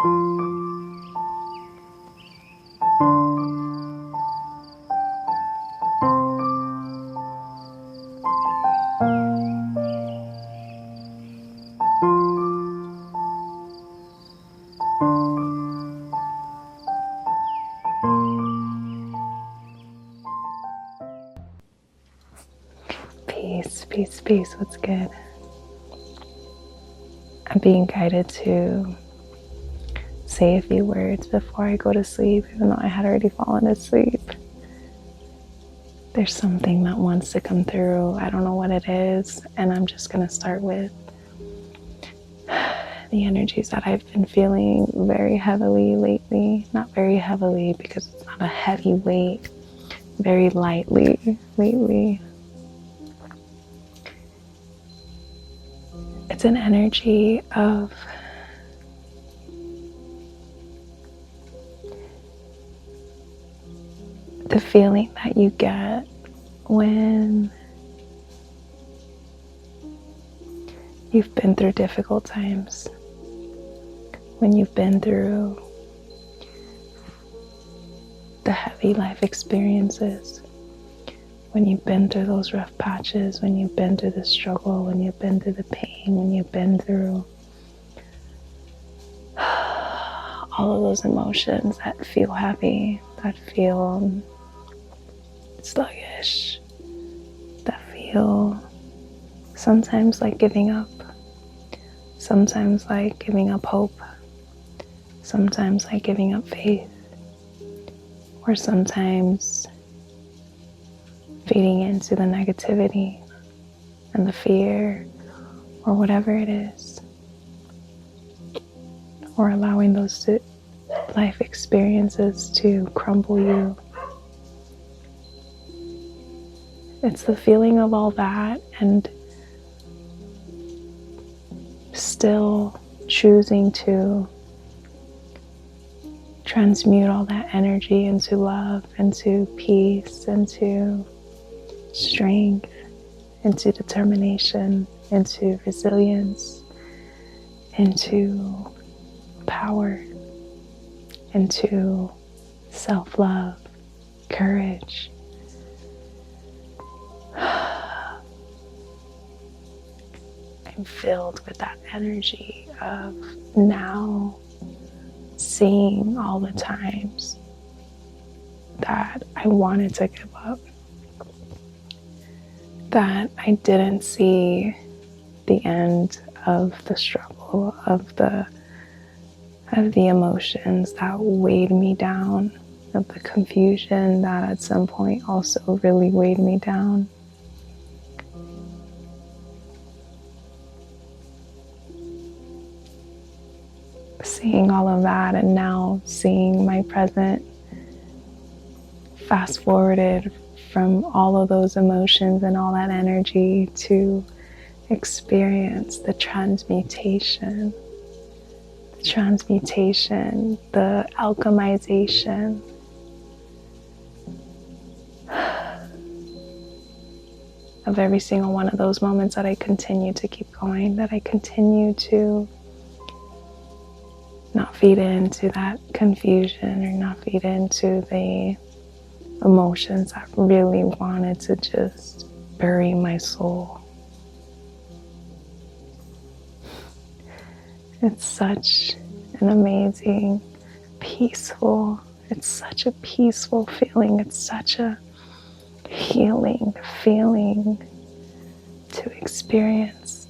Peace, peace, peace. What's good? I'm being guided to say a few words before I go to sleep, even though I had already fallen asleep. There's something that wants to come through. I don't know what it is, and I'm just going to start with the energies that I've been feeling very heavily lately. Not very heavily because it's not a heavy weight, very lightly lately. It's an energy of the feeling that you get when you've been through difficult times, when you've been through the heavy life experiences, when you've been through those rough patches, when you've been through the struggle, when you've been through the pain, when you've been through all of those emotions that feel heavy, that feel sluggish, that feel sometimes like giving up, sometimes like giving up hope, sometimes like giving up faith, or sometimes feeding into the negativity and the fear or whatever it is, or allowing those life experiences to crumble you. It's the feeling of all that and still choosing to transmute all that energy into love, into peace, into strength, into determination, into resilience, into power, into self-love, courage. I'm filled with that energy of now seeing all the times that I wanted to give up, that I didn't see the end of the struggle, of the emotions that weighed me down, of the confusion that at some point also really weighed me down. Seeing all of that and now seeing my present, fast forwarded from all of those emotions and all that energy to experience the transmutation, the alchemization of every single one of those moments, that I continue to keep going, that I continue to not feed into that confusion or not feed into the emotions that really wanted to just bury my soul. It's such an amazing, peaceful, it's such a peaceful feeling. It's such a healing feeling to experience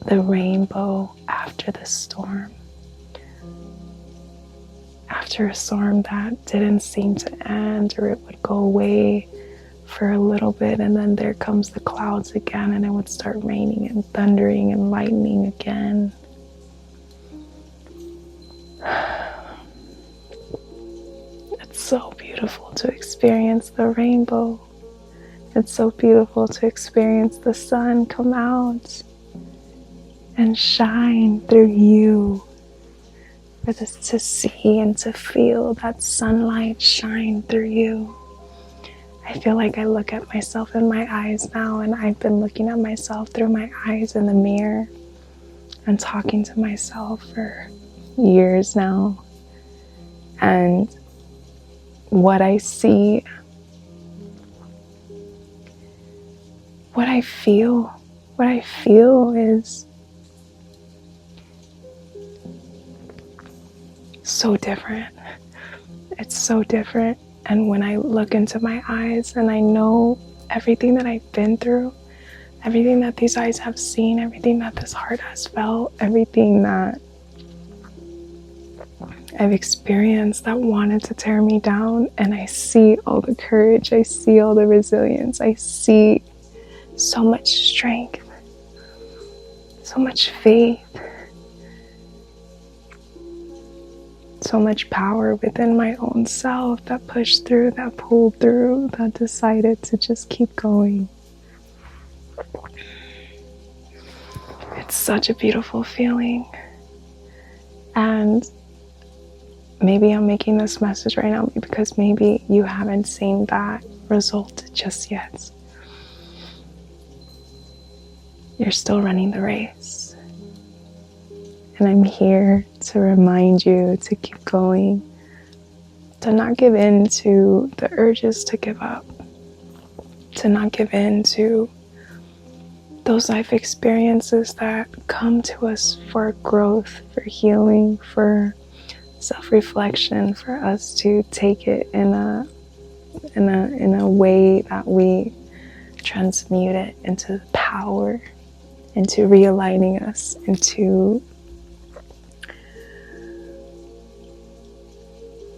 the rainbow after the storm. After a storm that didn't seem to end, or it would go away for a little bit and then there comes the clouds again and it would start raining and thundering and lightning again. It's so beautiful to experience the rainbow. It's so beautiful to experience the sun come out and shine through you. For this to see and to feel that sunlight shine through you. I feel like I look at myself in my eyes now, and I've been looking at myself through my eyes in the mirror and talking to myself for years now. And what I see, what I feel is so different. It's so different. And when I look into my eyes and I know everything that I've been through, everything that these eyes have seen, everything that this heart has felt, everything that I've experienced that wanted to tear me down, and I see all the courage, I see all the resilience, I see so much strength, so much faith, so much power within my own self that pushed through, that pulled through, that decided to just keep going. It's such a beautiful feeling. And maybe I'm making this message right now because maybe you haven't seen that result just yet. You're still running the race. And I'm here to remind you to keep going, to not give in to the urges to give up, to not give in to those life experiences that come to us for growth, for healing, for self-reflection, for us to take it in a way that we transmute it into power, into realigning us, into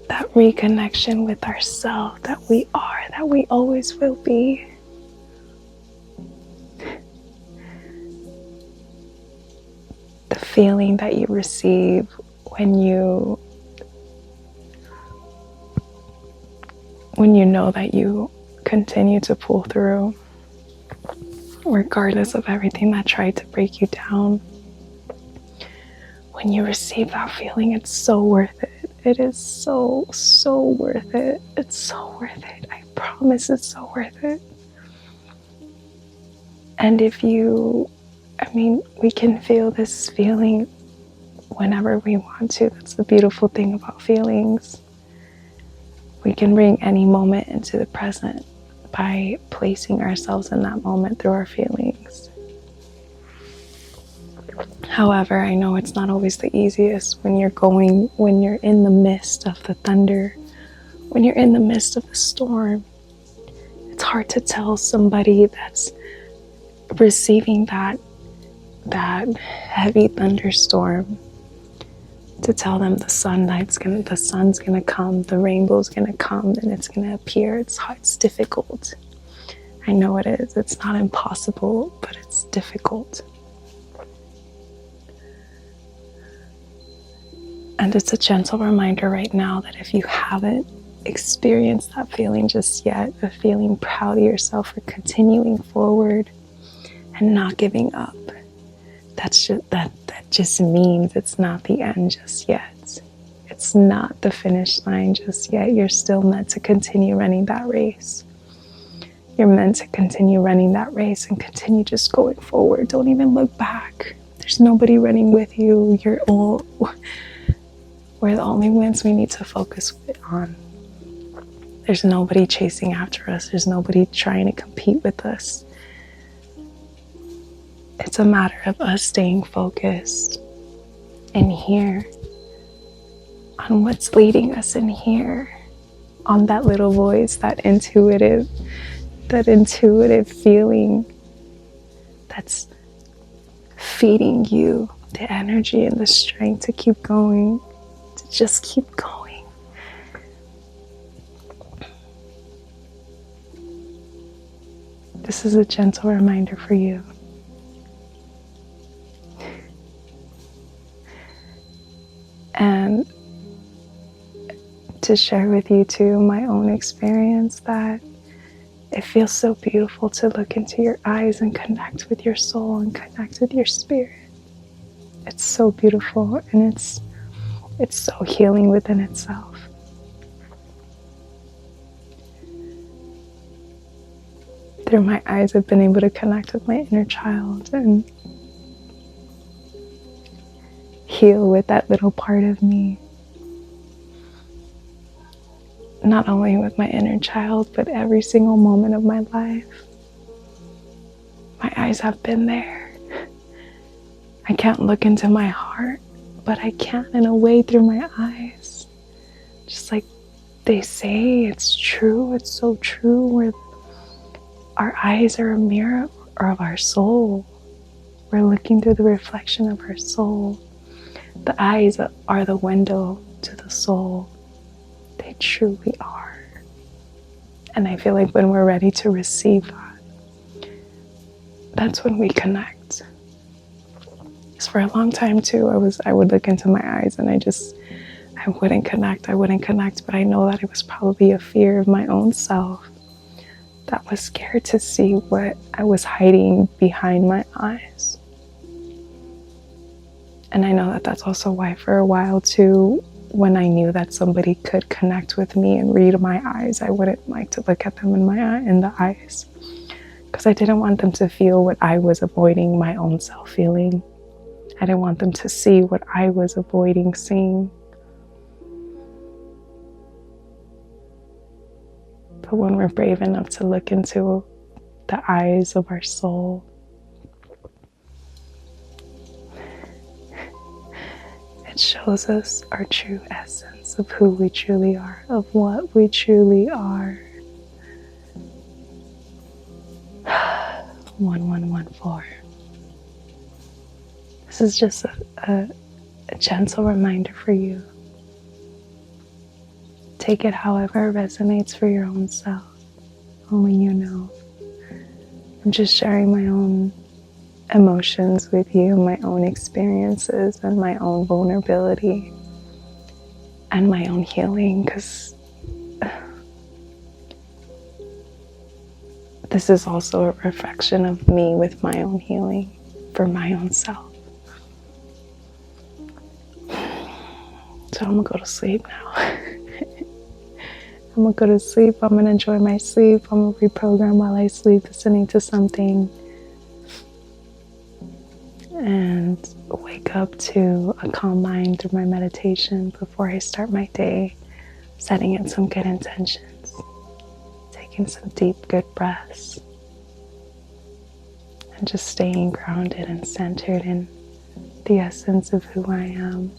that reconnection with ourselves that we are, that we always will be. The feeling that you receive when you know that you continue to pull through, regardless of everything that tried to break you down. When you receive that feeling, it's so worth it. It is so, so worth it. It's so worth it. I promise it's so worth it. And we can feel this feeling whenever we want to. That's the beautiful thing about feelings. We can bring any moment into the present by placing ourselves in that moment through our feelings. However, I know it's not always the easiest when you're in the midst of the thunder, when you're in the midst of the storm. It's hard to tell somebody that's receiving that heavy thunderstorm, to tell them the sun's gonna come, the rainbow's gonna come, and it's gonna appear. It's difficult. I know it is. It's not impossible, but it's difficult. And it's a gentle reminder right now that if you haven't experienced that feeling just yet, of feeling proud of yourself for continuing forward and not giving up, that just means it's not the end just yet. It's not the finish line just yet. You're still meant to continue running that race. You're meant to continue running that race and continue just going forward. Don't even look back. There's nobody running with you. We're the only ones we need to focus on. There's nobody chasing after us. There's nobody trying to compete with us. It's a matter of us staying focused in here, on what's leading us in here, on that little voice, that intuitive feeling that's feeding you the energy and the strength to keep going, to just keep going. This is a gentle reminder for you. And to share with you too my own experience, that it feels so beautiful to look into your eyes and connect with your soul and connect with your spirit. It's so beautiful, and it's so healing within itself. Through my eyes, I've been able to connect with my inner child and heal with that little part of me. Not only with my inner child, but every single moment of my life. My eyes have been there. I can't look into my heart, but I can in a way through my eyes. Just like they say, it's true, it's so true, where our eyes are a mirror of our soul. We're looking through the reflection of our soul. The eyes are the window to the soul. They truly are. And I feel like when we're ready to receive that, that's when we connect. Because for a long time too, I would look into my eyes and I wouldn't connect, but I know that it was probably a fear of my own self that was scared to see what I was hiding behind my eyes. And I know that that's also why for a while too, when I knew that somebody could connect with me and read my eyes, I wouldn't like to look at them in the eyes. Because I didn't want them to feel what I was avoiding my own self feeling. I didn't want them to see what I was avoiding seeing. But when we're brave enough to look into the eyes of our soul, it shows us our true essence of who we truly are, of what we truly are. 1114. This is just a gentle reminder for you. Take it however it resonates for your own self. Only you know. I'm just sharing my own emotions with you, my own experiences, and my own vulnerability, and my own healing, because this is also a reflection of me with my own healing for my own self. So I'm gonna go to sleep now. I'm gonna go to sleep. I'm gonna enjoy my sleep. I'm gonna reprogram while I sleep, listening to something, and wake up to a calm mind through my meditation before I start my day, setting in some good intentions, taking some deep, good breaths, and just staying grounded and centered in the essence of who I am.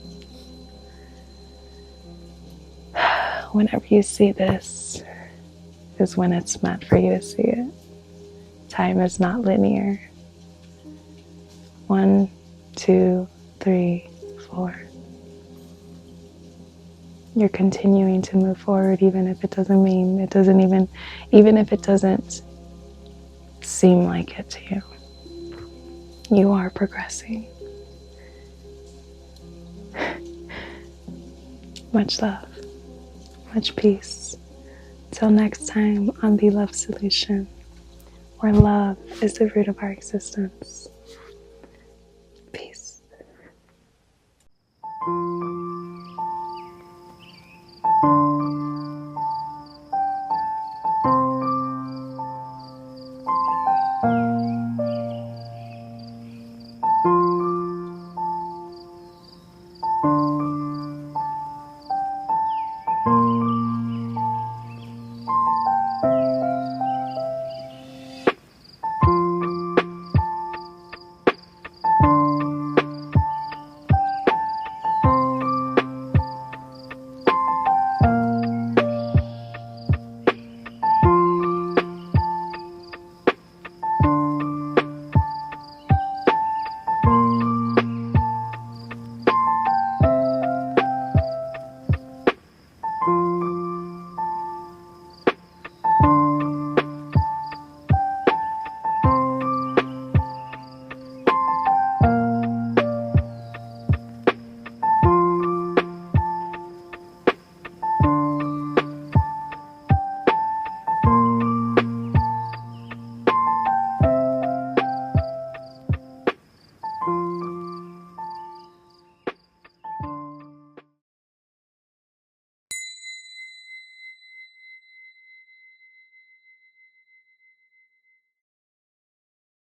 Whenever you see this is when it's meant for you to see it. Time is not linear. 1, 2, 3, 4. You're continuing to move forward even if it doesn't even if it doesn't seem like it to you. You are progressing. Much love. Much peace. Till next time on The Love Solution, where love is the root of our existence.